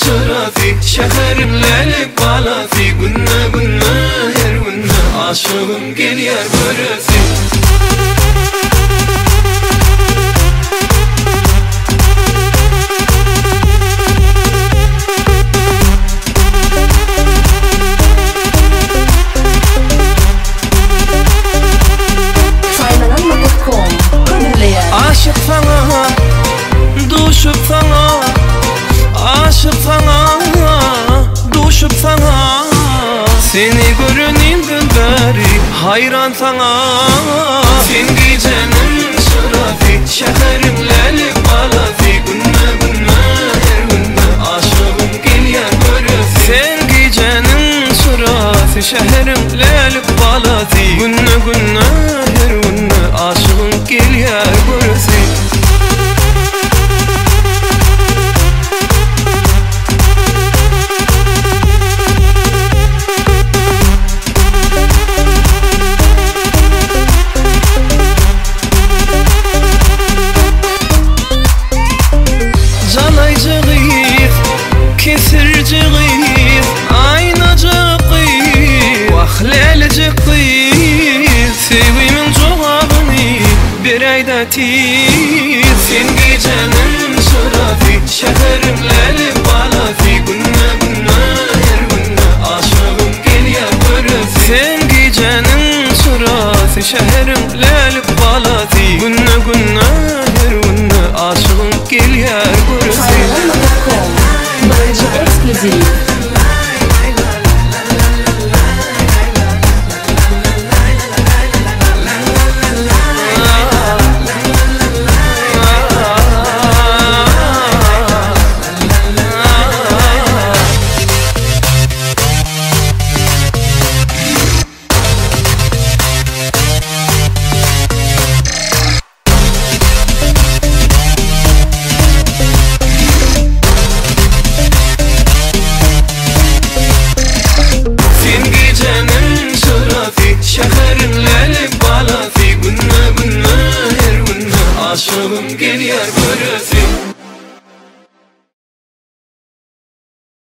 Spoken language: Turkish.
şurafi, şehrim lelik balafi. Günne günne her günne aşığım geliyor göresi. Aşık sana, düşüp sana, aşık sana, düşüp sana. Seni görünümden beri hayran sana. Sen gecenin şurafi, şehrim lelik balafi. Günne günne her günne aşığım geliyor göresi. Sen gecenin şurafi, şehrim lelik balafi. Günne günne her günne aşığım geliyor göresi. Calaycığız, kesircığız, aynacığız, vaxlelicığız. Sevimin cevabını bir ayda tiz. Sen gecenin şurafi, şehrim lelik balafi. Günne günne her günne aşığım geliyor göresi. Sen gecenin şurafi, şehrim lelik balafi. Günne günne her günne aşığım geliyor göresi. Hayran.com, barıcı ekskluziv.